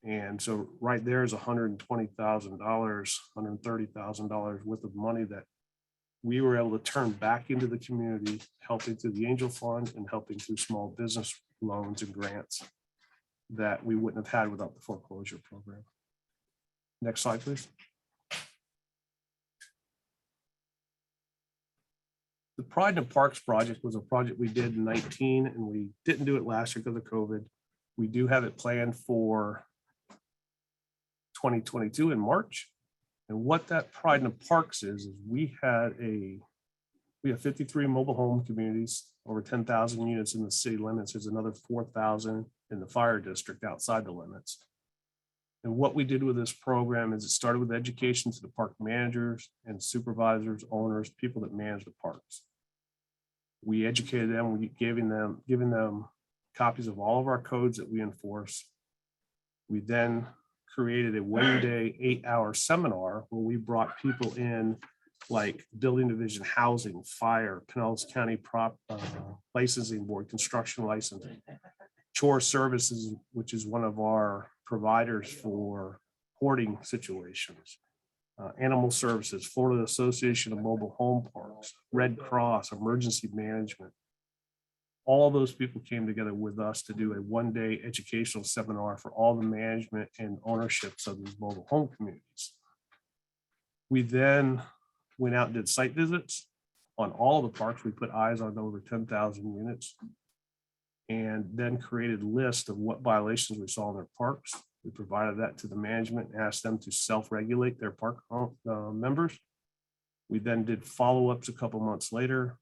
And so right there is $120,000, $130,000 worth of money that we were able to turn back into the community, helping through the Angel Fund and helping through small business loans and grants that we wouldn't have had without the foreclosure program. Next slide, please. The Pride in the Parks project was a project we did in 19, and we didn't do it last year because of COVID. We do have it planned for 2022 in March. And what that Pride in the Parks is we have 53 mobile home communities, over 10,000 units in the city limits. There's another 4,000 in the fire district outside the limits. And what we did with this program is it started with education to the park managers and supervisors, owners, people that manage the parks. We educated them, we giving them copies of all of our codes that we enforce. We then created a one-day 8-hour seminar where we brought people in like building division, housing, fire, Pinellas County licensing board, construction licensing, chore services, which is one of our providers for hoarding situations, animal services, Florida Association of Mobile Home Parks, Red Cross, emergency management. All those people came together with us to do a one-day educational seminar for all the management and ownerships of these mobile home communities. We then went out and did site visits on all the parks. We put eyes on over 10,000 units and then created a list of what violations we saw in their parks. We provided that to the management and asked them to self-regulate their park members. We then did follow-ups a couple months later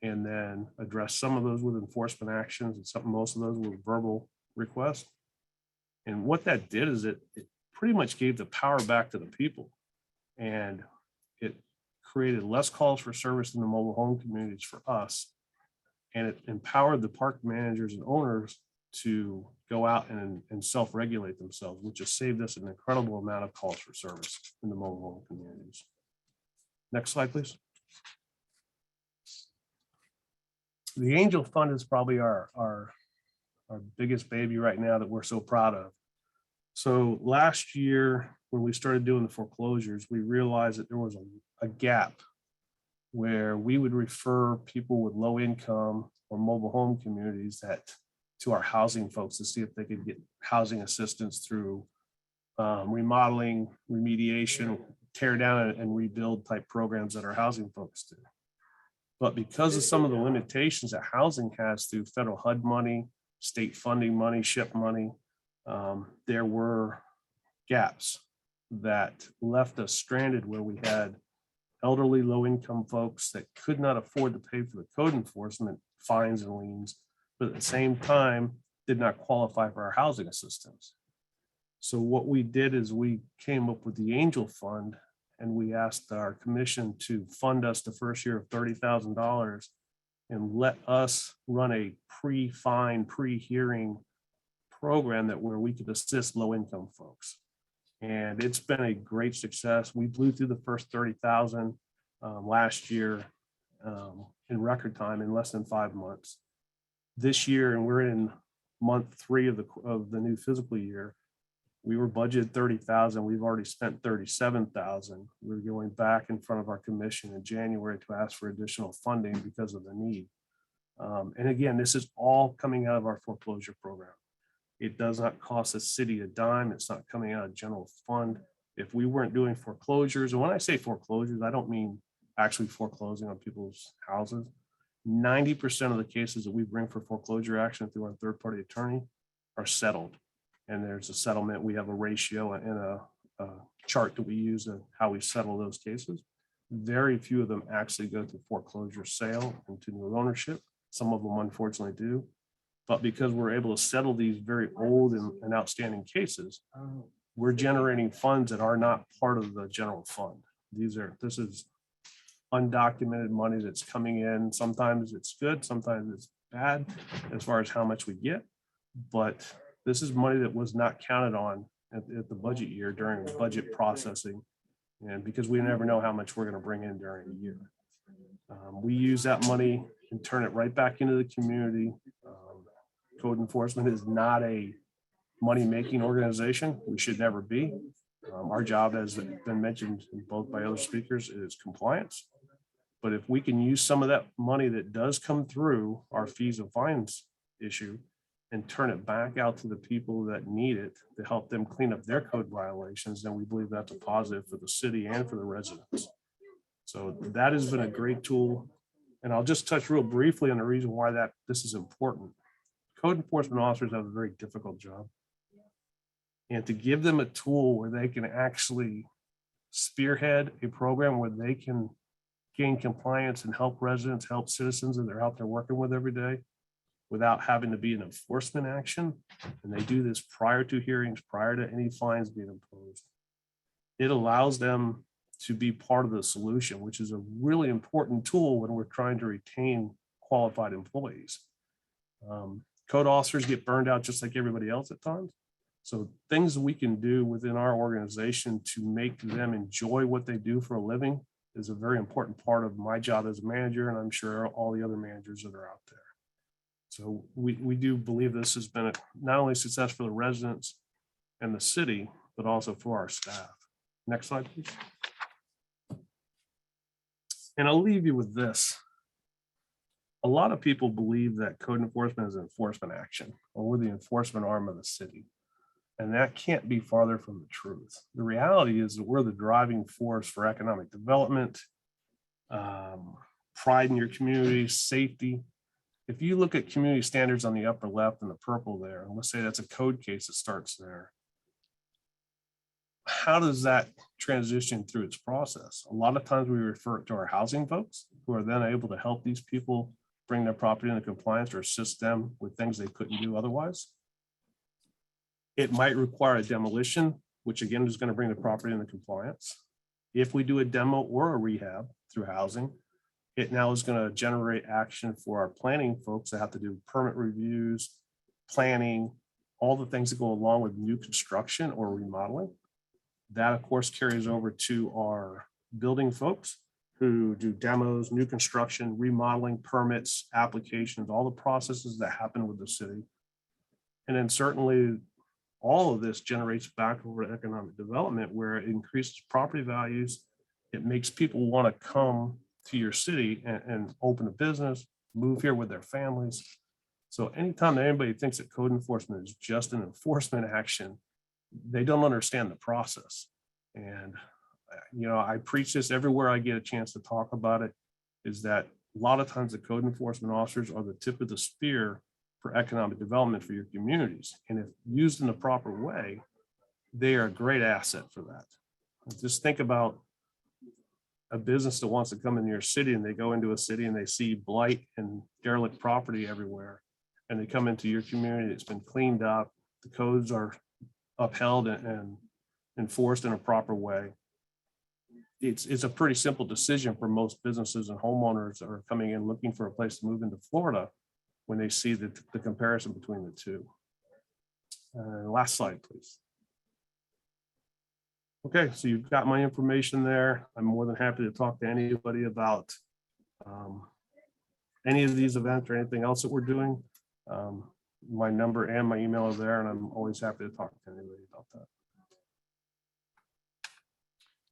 and then address some of those with enforcement actions and most of those were verbal requests. And what that did is it pretty much gave the power back to the people. And it created less calls for service in the mobile home communities for us. And it empowered the park managers and owners to go out and self-regulate themselves, which has saved us an incredible amount of calls for service in the mobile home communities. Next slide, please. The Angel Fund is probably our biggest baby right now that we're so proud of. So last year, when we started doing the foreclosures, we realized that there was a gap where we would refer people with low income or mobile home communities to our housing folks to see if they could get housing assistance through remodeling, remediation, tear down and rebuild type programs that our housing folks do. But because of some of the limitations that housing has through federal HUD money, state funding money, SHIP money, there were gaps that left us stranded where we had elderly low-income folks that could not afford to pay for the code enforcement fines and liens, but at the same time did not qualify for our housing assistance. So what we did is we came up with the Angel Fund, and we asked our commission to fund us the first year of $30,000 and let us run a pre-fine, pre-hearing program where we could assist low-income folks. And it's been a great success. We blew through the first 30,000 last year in record time, in less than 5 months. This year, and we're in month 3 of the new fiscal year, we were budgeted 30,000. We've already spent 37,000. We're going back in front of our commission in January to ask for additional funding because of the need. And again, this is all coming out of our foreclosure program. It does not cost the city a dime. It's not coming out of general fund. If we weren't doing foreclosures, and when I say foreclosures, I don't mean actually foreclosing on people's houses. 90% of the cases that we bring for foreclosure action through our third-party attorney are settled. And there's a settlement. We have a ratio and a chart that we use of how we settle those cases. Very few of them actually go to foreclosure sale and to new ownership. Some of them unfortunately do. But because we're able to settle these very old and outstanding cases, we're generating funds that are not part of the general fund. This is undocumented money that's coming in. Sometimes it's good, sometimes it's bad as far as how much we get. But this is money that was not counted on at the budget year during budget processing. And because we never know how much we're going to bring in during the year. We use that money and turn it right back into the community. Code enforcement is not a money-making organization. We should never be. Our job, as been mentioned both by other speakers, is compliance. But if we can use some of that money that does come through our fees and fines issue and turn it back out to the people that need it to help them clean up their code violations, then we believe that's a positive for the city and for the residents. So that has been a great tool. And I'll just touch real briefly on the reason why this is important. Code enforcement officers have a very difficult job. And to give them a tool where they can actually spearhead a program where they can gain compliance and help residents, help citizens that they're out there working with every day without having to be an enforcement action. And they do this prior to hearings, prior to any fines being imposed. It allows them to be part of the solution, which is a really important tool when we're trying to retain qualified employees. Code officers get burned out just like everybody else at times. So things we can do within our organization to make them enjoy what they do for a living is a very important part of my job as a manager, and I'm sure all the other managers that are out there. So we do believe this has been not only a success for the residents and the city, but also for our staff. Next slide, please. And I'll leave you with this. A lot of people believe that code enforcement is enforcement action, or we're the enforcement arm of the city. And that can't be farther from the truth. The reality is that we're the driving force for economic development, pride in your community, safety. If you look at community standards on the upper left and the purple there, and let's say that's a code case that starts there, how does that transition through its process? A lot of times we refer it to our housing folks who are then able to help these people bring their property into compliance or assist them with things they couldn't do otherwise. It might require a demolition, which again is going to bring the property into compliance. If we do a demo or a rehab through housing, it now is going to generate action for our planning folks that have to do permit reviews, planning, all the things that go along with new construction or remodeling. That, of course, carries over to our building folks who do demos, new construction, remodeling, permits, applications, all the processes that happen with the city. And then certainly all of this generates back over to economic development where it increases property values. It makes people want to come to your city and open a business, move here with their families. So anytime that anybody thinks that code enforcement is just an enforcement action, they don't understand the process. And, you know, I preach this everywhere I get a chance to talk about it, is that a lot of times the code enforcement officers are the tip of the spear for economic development for your communities. And if used in the proper way, they are a great asset for that. Just think about a business that wants to come into your city and they go into a city and they see blight and derelict property everywhere, and they come into your community, it's been cleaned up, the codes are upheld and enforced in a proper way. It's a pretty simple decision for most businesses and homeowners that are coming in looking for a place to move into Florida when they see the comparison between the two. Last slide, please. Okay, so you've got my information there. I'm more than happy to talk to anybody about any of these events or anything else that we're doing. My number and my email are there, and I'm always happy to talk to anybody about that.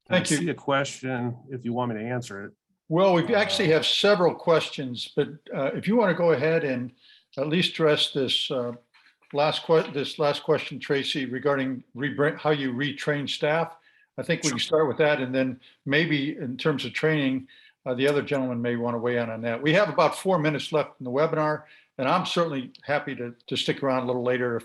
Thank you. I see a question if you want me to answer it. Well, we actually have several questions, but if you want to go ahead and at least address this last question, Tracy, regarding how you retrain staff. I think we can start with that, and then maybe in terms of training, the other gentleman may want to weigh in on that. We have about 4 minutes left in the webinar, and I'm certainly happy to stick around a little later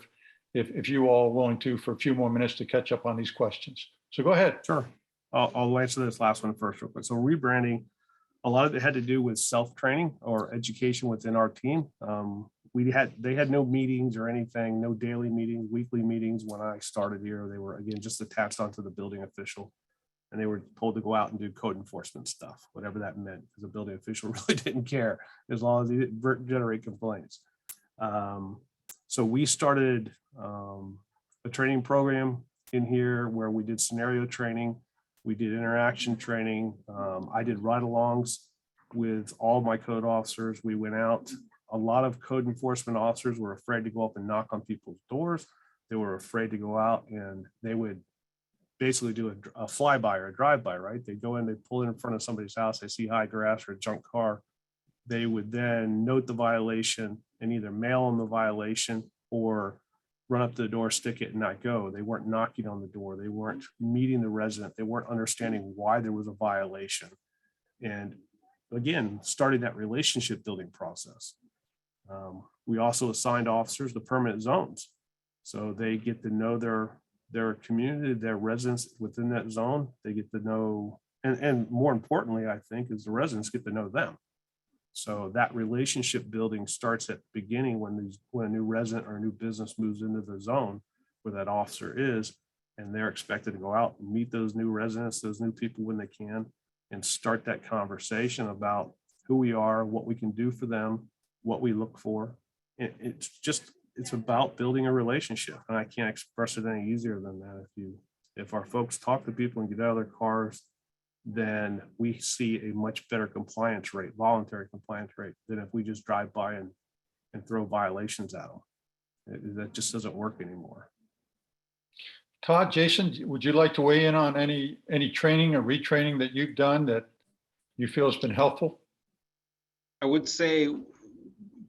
if you all are willing to for a few more minutes to catch up on these questions. So go ahead. Sure. I'll answer this last one first real quick. So rebranding, a lot of it had to do with self-training or education within our team. They had no meetings or anything, no daily meetings, weekly meetings. When I started here, they were, again, just attached onto the building official, and they were told to go out and do code enforcement stuff, whatever that meant, because the building official really didn't care as long as he didn't generate complaints. So we started a training program in here where we did scenario training. We did interaction training. I did ride-alongs with all of my code officers. We went out. A lot of code enforcement officers were afraid to go up and knock on people's doors. They were afraid to go out, and they would basically do a flyby or a drive-by, right? They go in, they pull in front of somebody's house, they see high grass or a junk car. They would then note the violation and either mail them the violation or run up to the door, stick it, and not go. They weren't knocking on the door. They weren't meeting the resident. They weren't understanding why there was a violation. And again, starting that relationship building process. We also assigned officers the permanent zones. So they get to know their community, their residents within that zone. They get to know, and more importantly, I think, is the residents get to know them. So that relationship building starts at the beginning when a new resident or a new business moves into the zone where that officer is, and they're expected to go out and meet those new residents, those new people when they can, and start that conversation about who we are, what we can do for them, what we look for. It's about building a relationship, and I can't express it any easier than that. If our folks talk to people and get out of their cars, then we see a much better compliance rate, voluntary compliance rate, than if we just drive by and throw violations at them. That just doesn't work anymore. Todd, Jason, would you like to weigh in on any training or retraining that you've done that you feel has been helpful? I would say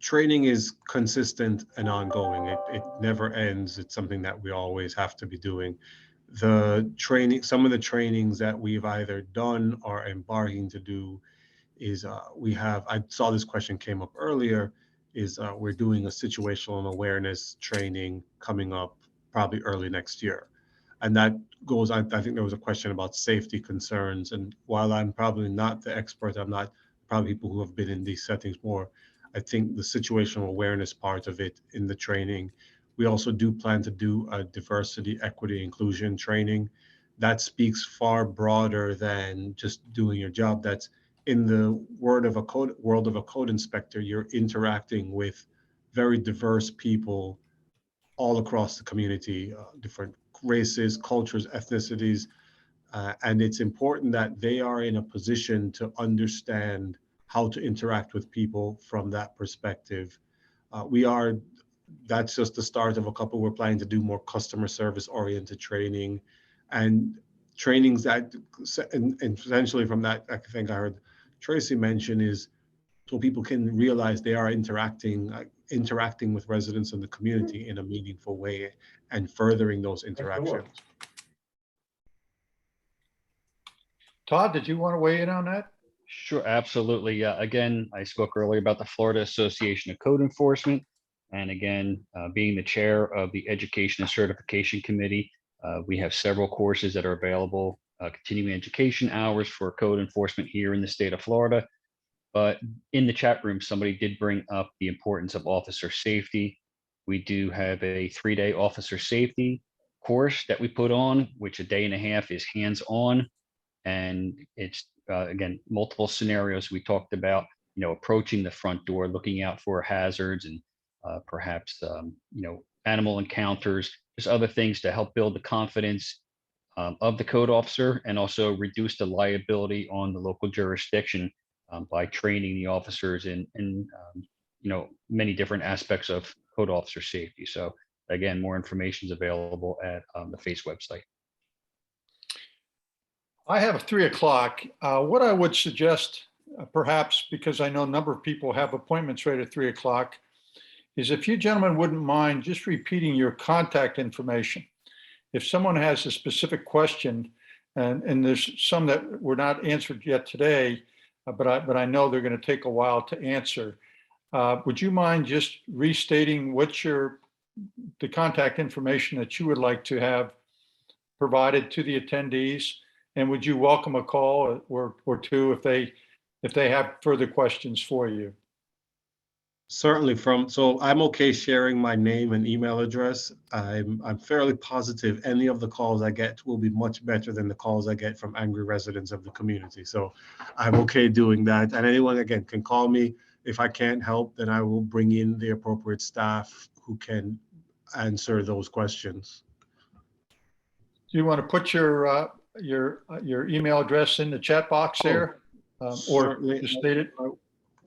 training is consistent and ongoing. It never ends. It's something that we always have to be doing. Some of the trainings that we've either done or embarking to do is I saw this question came up earlier, we're doing a situational awareness training coming up probably early next year. And that goes, I think there was a question about safety concerns. And while I'm probably not the expert, I'm not probably people who have been in these settings more, I think the situational awareness part of it in the training. We also do plan to do a diversity, equity, inclusion training. That speaks far broader than just doing your job. That's in the world of a code inspector, you're interacting with very diverse people all across the community, different races, cultures, ethnicities. And it's important that they are in a position to understand how to interact with people from that perspective. That's just the start of a couple. We're planning to do more customer service oriented training and trainings that, and essentially from that, I think I heard Tracy mention, is so people can realize they are interacting with residents in the community in a meaningful way and furthering those interactions. Todd, did you want to weigh in on that? Sure, absolutely. Again, I spoke earlier about the Florida Association of Code Enforcement. And again, being the chair of the Education and Certification Committee, we have several courses that are available continuing education hours for code enforcement here in the state of Florida. But in the chat room, somebody did bring up the importance of officer safety. We do have a 3-day officer safety course that we put on, which a day and a half is hands-on. And it's, again, multiple scenarios we talked about, approaching the front door, looking out for hazards and perhaps, animal encounters, just other things to help build the confidence of the code officer and also reduce the liability on the local jurisdiction by training the officers in many different aspects of code officer safety. So again, more information is available at the FACE website. I have 3 o'clock. What I would suggest, perhaps because I know a number of people have appointments right at 3 o'clock, is if you gentlemen wouldn't mind just repeating your contact information. If someone has a specific question, and there's some that were not answered yet today, but I know they're going to take a while to answer. Would you mind just restating what's the contact information that you would like to have provided to the attendees? And would you welcome a call or two if they have further questions for you? Certainly. So I'm okay sharing my name and email address. I'm fairly positive any of the calls I get will be much better than the calls I get from angry residents of the community. So I'm okay doing that. And anyone, again, can call me. If I can't help, then I will bring in the appropriate staff who can answer those questions. Do you want to put your email address in the chat box there? Or Certainly. just state it?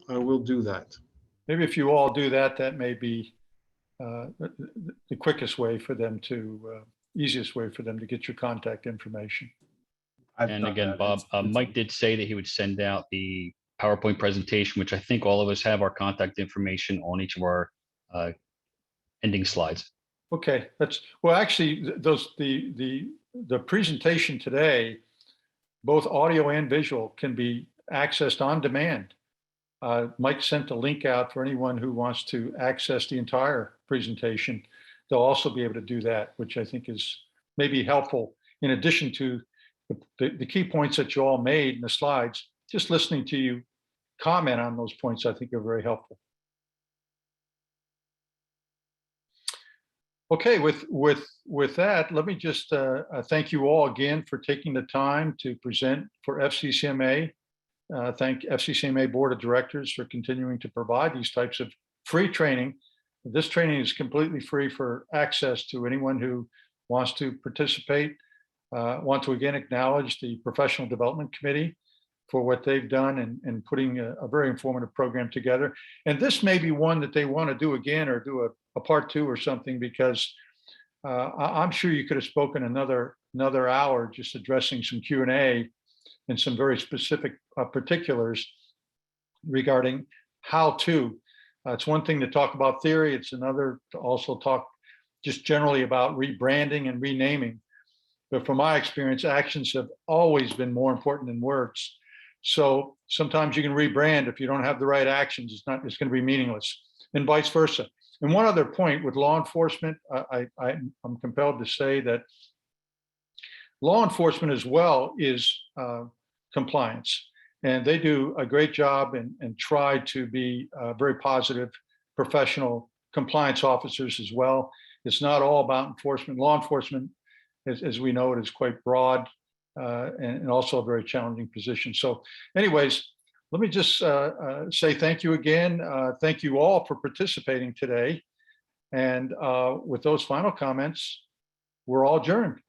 I will do that. Maybe if you all do that, that may be the quickest way for them to, easiest way for them to get your contact information. And again, Bob, Mike did say that he would send out the PowerPoint presentation, which I think all of us have our contact information on each of our ending slides. Okay, well, actually, the presentation today, both audio and visual, can be accessed on demand. Mike sent a link out for anyone who wants to access the entire presentation. They'll also be able to do that, which I think is maybe helpful in addition to the key points that you all made in the slides. Just listening to you comment on those points, I think, are very helpful. Okay, with that, let me just thank you all again for taking the time to present for FCCMA. Thank FCCMA Board of Directors for continuing to provide these types of free training. This training is completely free for access to anyone who wants to participate. Want to again acknowledge the Professional Development Committee for what they've done in putting a very informative program together. And this may be one that they want to do again or do a part 2 or something, because I'm sure you could have spoken another hour just addressing some Q&A and some very specific particulars regarding how to. It's one thing to talk about theory. It's another to also talk just generally about rebranding and renaming. But from my experience, actions have always been more important than words. So sometimes you can rebrand. If you don't have the right actions, it's going to be meaningless, and vice versa. And one other point with law enforcement, I'm compelled to say that law enforcement as well is compliance. And they do a great job and try to be very positive, professional compliance officers as well. It's not all about enforcement. Law enforcement, as we know, it is quite broad and also a very challenging position. So anyways, let me just say thank you again. Thank you all for participating today. And with those final comments, we're all adjourned.